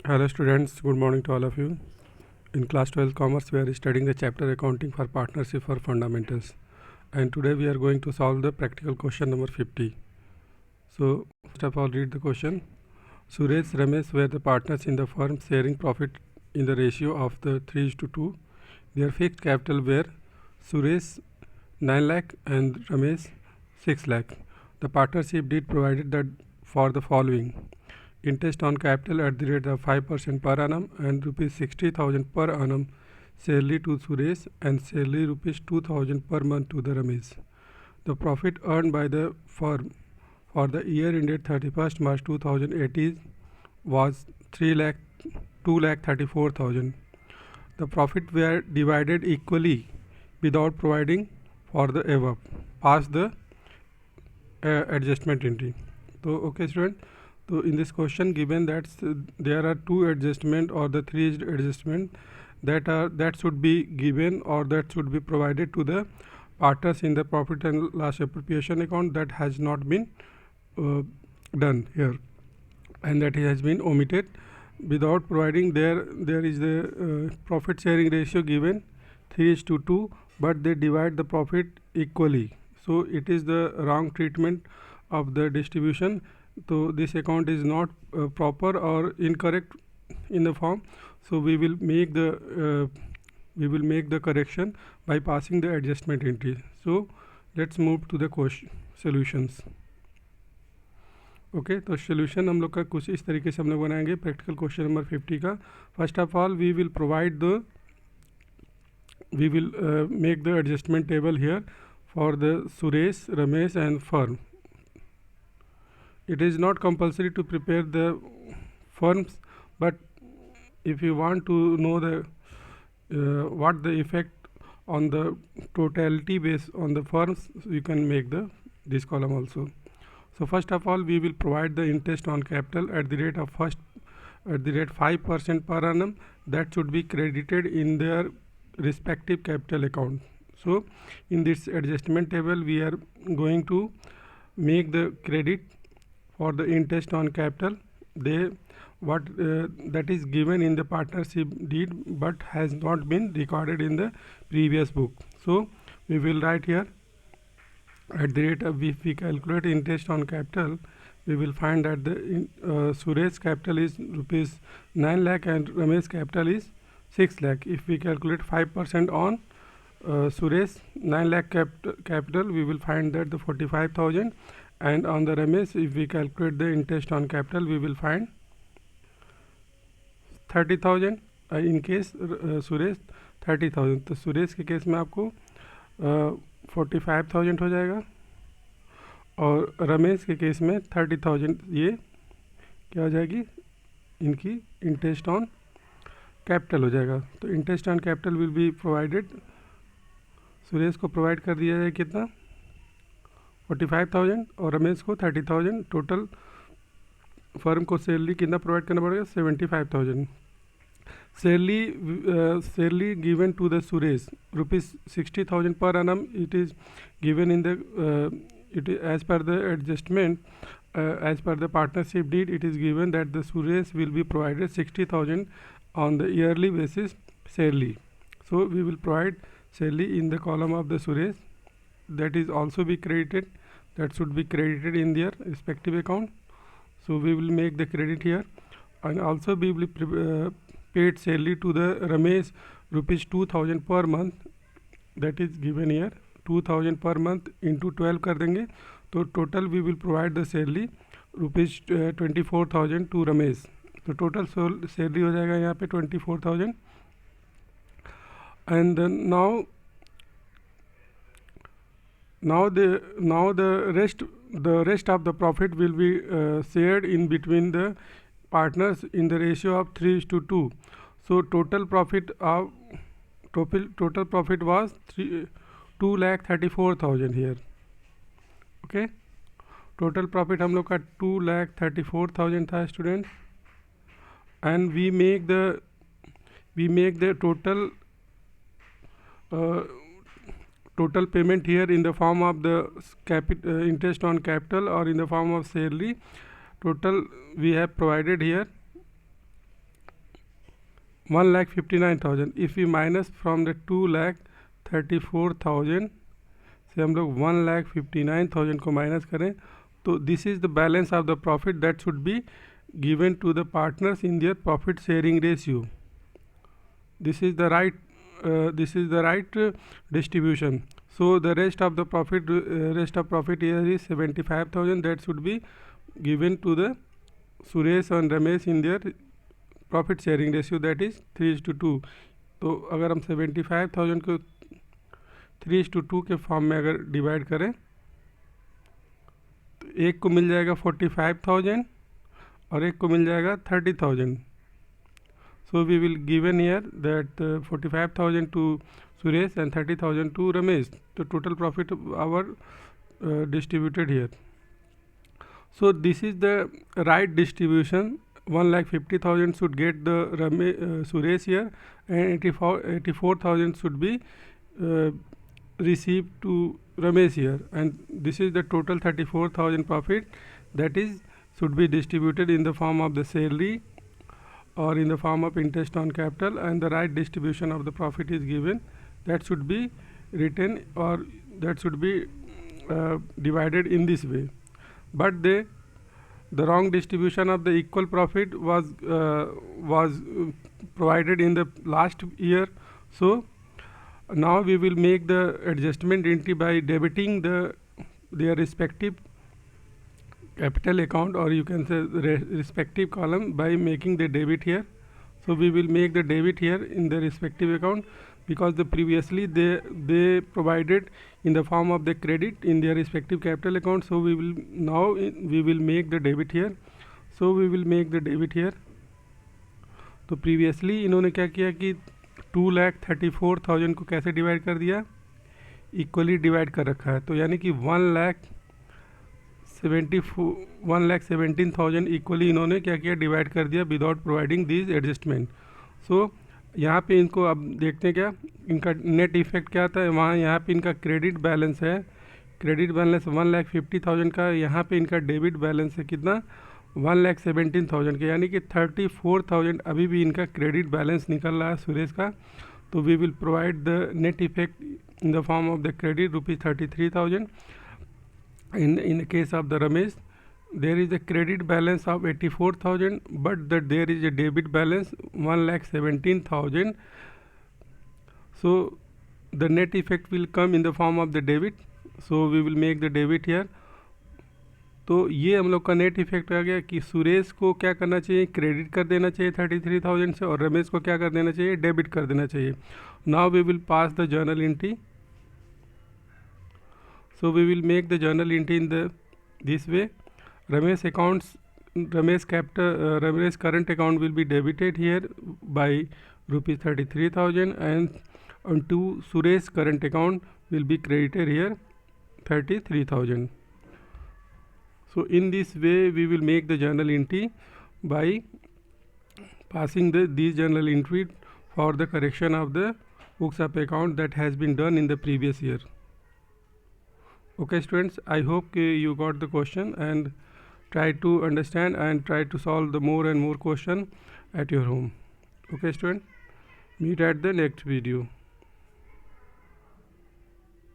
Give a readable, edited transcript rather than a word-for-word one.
Hello students, good morning to all of you. In class 12 commerce we are studying the chapter accounting for partnership for fundamentals, and today we are going to solve the practical question number 50. So first of all, read the question. Suresh Ramesh were the partners in the firm, sharing profit in the ratio of the 3:2. Their fixed capital were Suresh 9 lakh and Ramesh 6 lakh. The partnership did provided that for the following: interest on capital at the rate of 5% per annum and rupees 60,000 per annum salary to Suresh and salary rupees 2,000 per month to the Ramesh. The profit earned by the firm for the year ended 31st March 2018 was 3 lakh 2 lakh 34,000. The profit were divided equally without providing for the above. Pass the adjustment entry. So okay student, so in this question given that there are two adjustment or the three adjustment that should be given or that should be provided to the partners in the profit and loss appropriation account, that has not been done here, and that has been omitted without providing. There is the profit sharing ratio given 3:2, but they divide the profit equally, so it is the wrong treatment of the distribution. So this account is not proper or incorrect in the form, so we will make the correction by passing the adjustment entry. So let's move to the question solutions. Okay तो solution हम लोग का कुछ इस तरीके से हम लोग बनाएंगे प्रैक्टिकल क्वेश्चन नंबर 50 का. First of all we will make the adjustment table here for the Suresh, Ramesh and firm. It is not compulsory to prepare the firms, but if you want to know the what the effect on the totality base on the firms, you can make this column also. So first of all, we will provide the interest on capital at the rate 5% per annum that should be credited in their respective capital account. So in this adjustment table we are going to make the credit for the interest on capital that is given in the partnership deed but has not been recorded in the previous book. So we will write here at the rate of, if we calculate interest on capital, we will find that the Suresh capital is rupees 9 lakh and Ramesh capital is 6 lakh. If we calculate 5% on Suresh 9 lakh capital, we will find that the 45,000, and on the Ramesh, if we calculate the interest on capital, we will find 30,000. In case Suresh 30,000, तो सुरेश के case में आपको 45,000 हो जाएगा और रमेश के case में 30,000. ये क्या हो जाएगी, इनकी इंटरेस्ट ऑन कैपिटल हो जाएगा. तो interest on capital will be provided. Suresh को प्रोवाइड कर दिया जाए कितना, 45,000, और रमेश को 30,000. टोटल फर्म को सैलरी कितना प्रोवाइड करना पड़ेगा, 75,000. Salary given to the Suresh rupees 60,000 per annum. It is given in the as per the adjustment, as per the partnership deed. It is given that the Suresh will be provided 60,000 on the yearly basis salary. So we will provide salary in the column of the Suresh. That is also be credited. That should be credited in their respective account. So we will make the credit here, and also we will paid salary to the Ramesh rupees 2,000 per month. That is given here, 2,000 per month into 12 कर देंगे, तो total we will provide the salary rupees 24,000 to Ramesh. तो total salary हो जाएगा यहाँ पे 24,000. and now the rest of the profit will be shared in between the partners in the ratio of 3:2. So total profit was 2,34,000 here. Okay, total profit हम लोग का 2,34,000 था student, and we make the total payment here in the form of the interest on capital or in the form of salary. Total we have provided here 1,59,000. If we minus from the 2,34,000 से हम लोग 1,59,000 को minus करें तो this is the balance of the profit that should be given to the partners in their profit sharing ratio. This is the right distribution. So the rest of profit here is 75,000 that should be given to the Suresh and Ramesh in their profit sharing ratio, that is 3:2. तो अगर हम 75,000 को 3:2 के form में अगर divide करें तो एक को मिल जाएगा 45,000 और एक को मिल जाएगा 30,000. So we will given here that 45,000 to Suresh and 30,000 to Ramesh. The total profit our distributed here. So this is the right distribution. 1,50,000 should get the Suresh here, and 84,000 should be received to Ramesh here, and this is the total 34,000 profit that is should be distributed in the form of the salary or in the form of interest on capital, and the right distribution of the profit is given. That should be written, or that should be divided in this way. But the wrong distribution of the equal profit was provided in the last year. So now we will make the adjustment entry by debiting their respective capital account, or you can say respective column, by making the debit here. So we will make the debit here in the respective account, because the previously they provided in the form of the credit in their respective capital account. So we will now we will make the debit here. So we will make the debit here. तो previously इन्होंने क्या किया कि 2,34,000 को कैसे divide कर दिया, equally divide कर रखा है. तो यानी कि 1,17,000 इक्वली इन्होंने क्या किया, डिवाइड कर दिया विदाउट प्रोवाइडिंग दिस एडजस्टमेंट. सो यहाँ पे इनको अब देखते हैं क्या इनका नेट इफेक्ट क्या आता है. वहाँ यहाँ पे इनका क्रेडिट बैलेंस है, क्रेडिट बैलेंस 1,50,000 का. यहाँ पे इनका डेबिट बैलेंस है कितना, 1,17,000 के, यानी कि 34,000 अभी भी इनका क्रेडिट बैलेंस निकल रहा है सुरेश का. तो we will provide the net effect in the form of the credit ₹33,000. In the case of the Ramesh, there is a credit balance of 84,000, but there is a debit balance 1,17,000. So the net effect will come in the form of the debit. So we will make the debit here. तो ये हम लोग का net effect आ गया कि सुरेश को क्या करना चाहिए, क्रेडिट कर देना चाहिए 33,000 से, और रमेश को क्या कर देना चाहिए, डेबिट कर देना चाहिए. Now we will pass the journal entry. So we will make the journal entry in this way. Ramesh current account will be debited here by ₹33,000, and onto Suresh current account will be credited here 33,000. So in this way we will make the journal entry by passing these journal entry for the correction of the books of account that has been done in the previous year. Okay students, I hope you got the question and try to understand and try to solve the more and more question at your home. Okay student, meet at the next video.